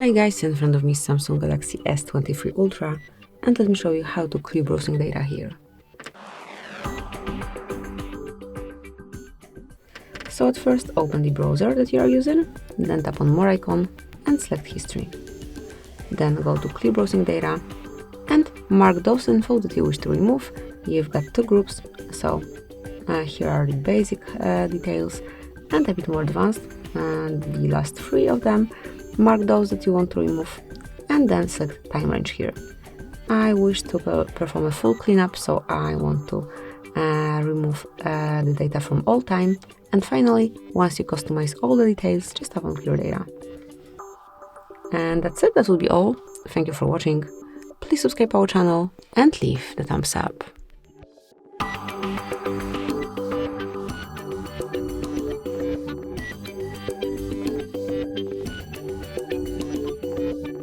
Hi guys, in front of me is Samsung Galaxy S23 Ultra, and let me show you how to clear browsing data here. So at first open the browser that you are using, then tap on more icon and select history. Then go to clear browsing data and mark those info that you wish to remove. You've got two groups, so here are the basic details and a bit more advanced, and the last three of them. Mark those that you want to remove and then select time range here. I wish to perform a full cleanup, so I want to remove the data from all time. And finally, once you customize all the details, just tap on clear data. And that's it, that will be all. Thank you for watching. Please subscribe our channel and leave the thumbs up.